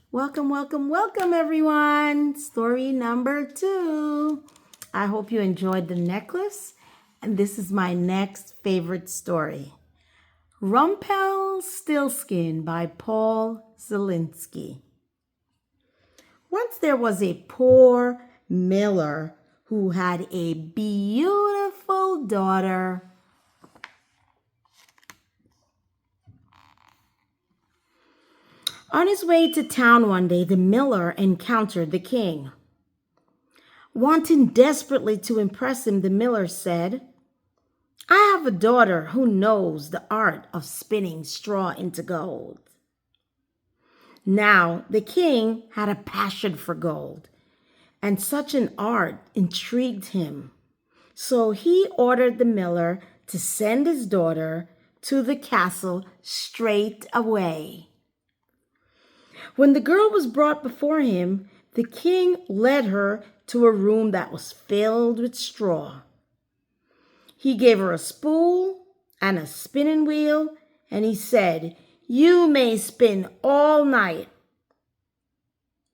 Welcome, welcome, welcome, everyone. Story number 2. I hope you enjoyed the necklace. And this is my next favorite story. Rumpelstiltskin by Paul Zelinsky. Once there was a poor miller who had a beautiful daughter. On his way to town one day, the miller encountered the king. Wanting desperately to impress him, the miller said, "I have a daughter who knows the art of spinning straw into gold." Now, the king had a passion for gold, and such an art intrigued him. So he ordered the miller to send his daughter to the castle straight away. When the girl was brought before him, the king led her to a room that was filled with straw. He gave her a spool and a spinning wheel, and he said, "You may spin all night.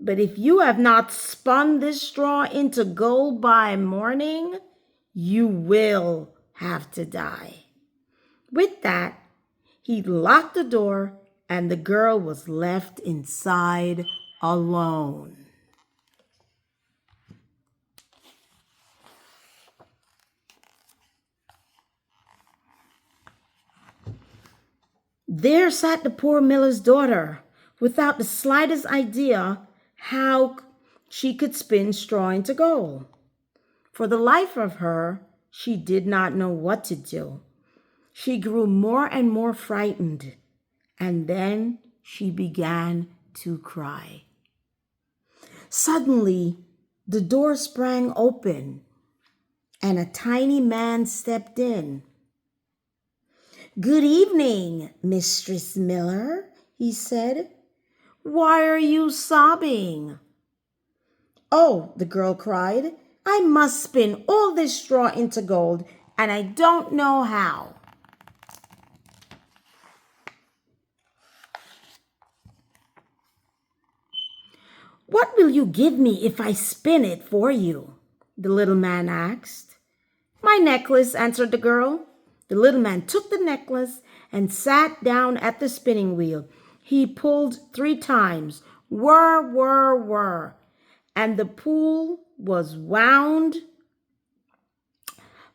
But if you have not spun this straw into gold by morning, you will have to die." With that, he locked the door, and the girl was left inside alone. There sat the poor miller's daughter, without the slightest idea how she could spin straw into gold. For the life of her, she did not know what to do. She grew more and more frightened, and then she began to cry. Suddenly, the door sprang open, and a tiny man stepped in. "Good evening, Mistress Miller," he said. "Why are you sobbing?" "Oh," the girl cried, "I must spin all this straw into gold, and I don't know how." "What will you give me if I spin it for you?" the little man asked. "My necklace," answered the girl. The little man took the necklace and sat down at the spinning wheel. He pulled 3 times, whir, whir, whir, and the pool was wound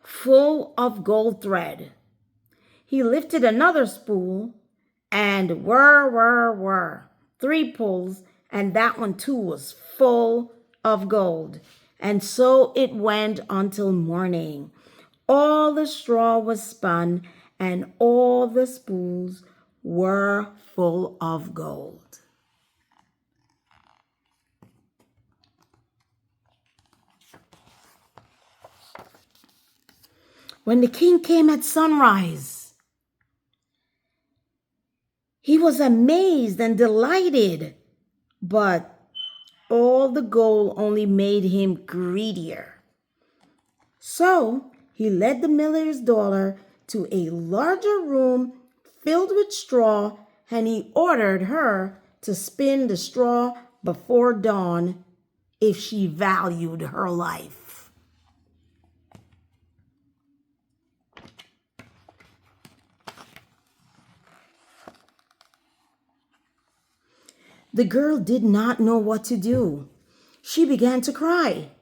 full of gold thread. He lifted another spool and whir, whir, whir, 3 pulls, and that one too was full of gold. And so it went until morning. All the straw was spun, and all the spools were full of gold. When the king came at sunrise, he was amazed and delighted, but all the gold only made him greedier. So he led the miller's daughter to a larger room filled with straw, and he ordered her to spin the straw before dawn if she valued her life. The girl did not know what to do. She began to cry.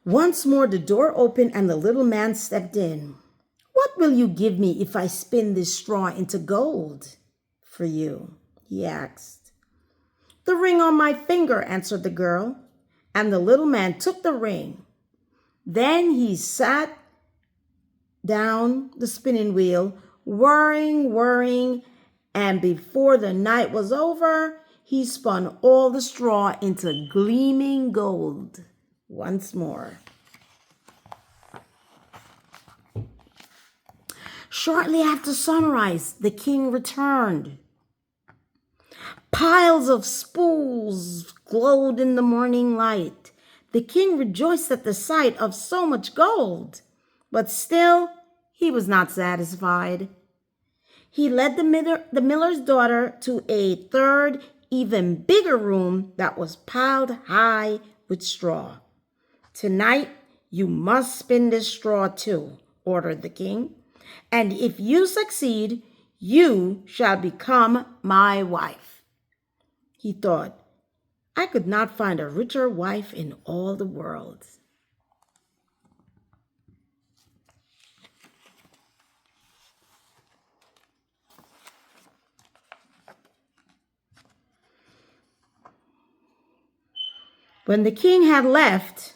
Once more the door opened and the little man stepped in. "What will you give me if I spin this straw into gold for you?" he asked. "The ring on my finger," answered the girl, and the little man took the ring. Then he sat down the spinning wheel, whirring, whirring, and before the night was over, he spun all the straw into gleaming gold once more. Shortly after sunrise, the king returned. Piles of spools glowed in the morning light. The king rejoiced at the sight of so much gold, but still he was not satisfied. He led the miller's daughter to a third, even bigger room that was piled high with straw. "Tonight, you must spin this straw too," ordered the king. "And if you succeed, you shall become my wife." He thought, "I could not find a richer wife in all the world." When the king had left,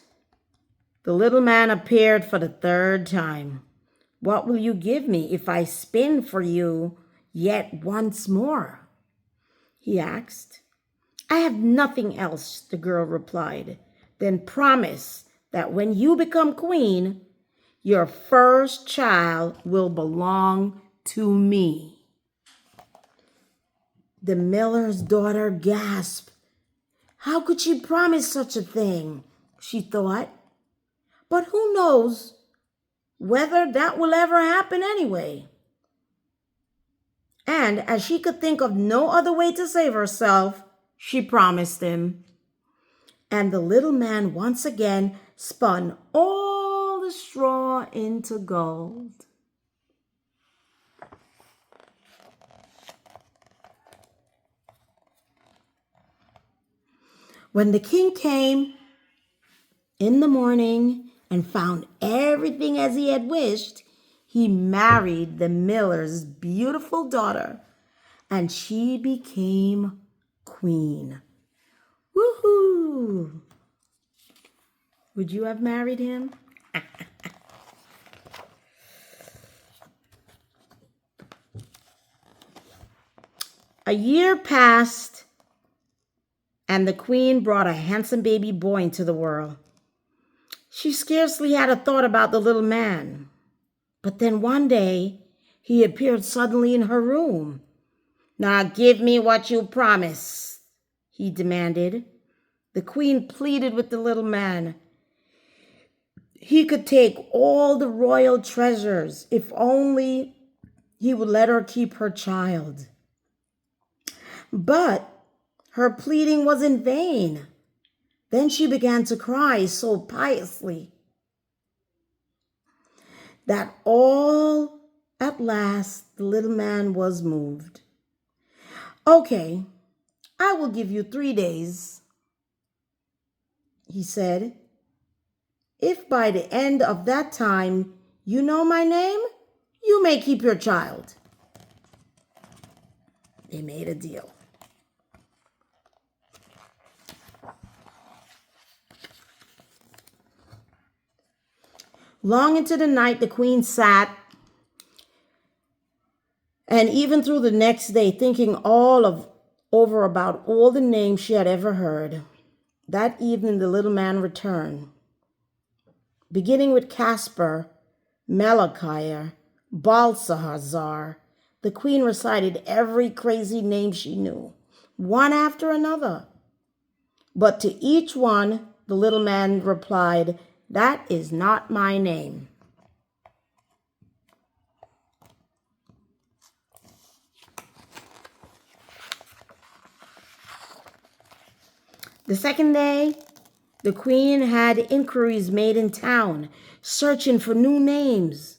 the little man appeared for the third time. "What will you give me if I spin for you yet once more?" he asked. "I have nothing else," the girl replied. "Then promise that when you become queen, your first child will belong to me." The miller's daughter gasped. How could she promise such a thing? She thought. But who knows whether that will ever happen anyway? And as she could think of no other way to save herself, she promised him. And the little man once again spun all the straw into gold. When the king came in the morning and found everything as he had wished, he married the miller's beautiful daughter, and she became queen. Woohoo! Would you have married him? A year passed, and the queen brought a handsome baby boy into the world. She scarcely had a thought about the little man. But then one day, he appeared suddenly in her room. "Now give me what you promised," he demanded. The queen pleaded with the little man. He could take all the royal treasures if only he would let her keep her child. But her pleading was in vain. Then she began to cry so piteously that all at last the little man was moved. "Okay, I will give you 3 days," he said. "If by the end of that time you know my name, you may keep your child." They made a deal. Long into the night, the queen sat, and even through the next day, thinking over about all the names she had ever heard. That evening, the little man returned. Beginning with Casper, Malachi, Balsahazar, the queen recited every crazy name she knew, one after another. But to each one, the little man replied, "That is not my name." The second day, the queen had inquiries made in town, searching for new names.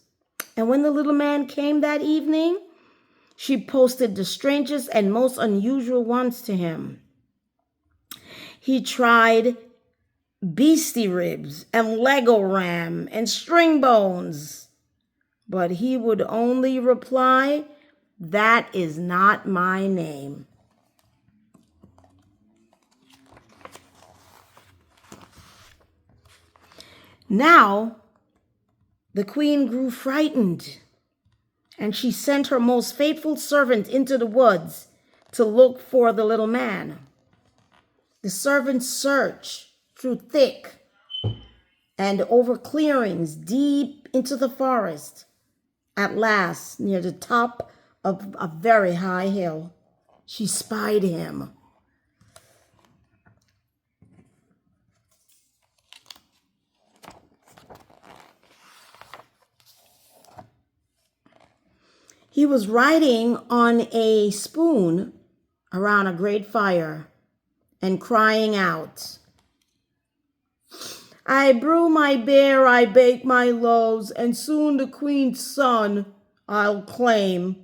And when the little man came that evening, she posted the strangest and most unusual ones to him. He tried beastie ribs and Lego ram and string bones, but he would only reply, "That is not my name." Now, the queen grew frightened, and she sent her most faithful servant into the woods to look for the little man. The servant searched through thick and over clearings deep into the forest. At last, near the top of a very high hill, she spied him. He was riding on a spoon around a great fire and crying out, I brew my beer, I bake my loaves, and soon the queen's son I'll claim.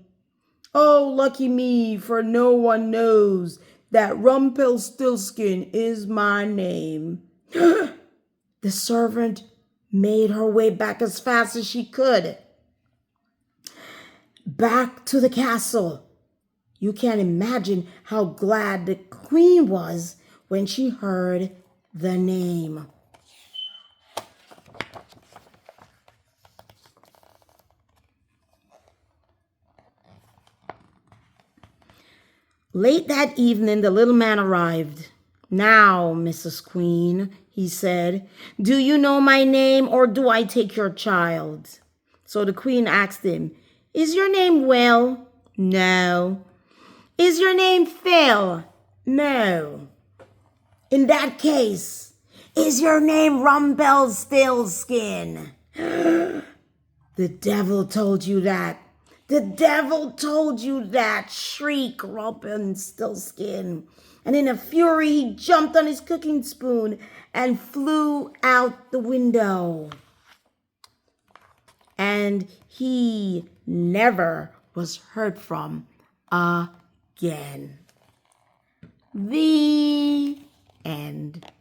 Oh, lucky me, for no one knows that Rumpelstiltskin is my name. The servant made her way back as fast as she could. Back to the castle. You can't imagine how glad the queen was when she heard the name. Late that evening, the little man arrived. Now, Mrs. Queen, he said, do you know my name or do I take your child? So the queen asked him, is your name Will? No. Is your name Phil? No. In that case, is your name Rumpelstiltskin? The devil told you that. The devil told you that, shrieked Rumpelstiltskin. And in a fury, he jumped on his cooking spoon and flew out the window. And he never was heard from again. The end.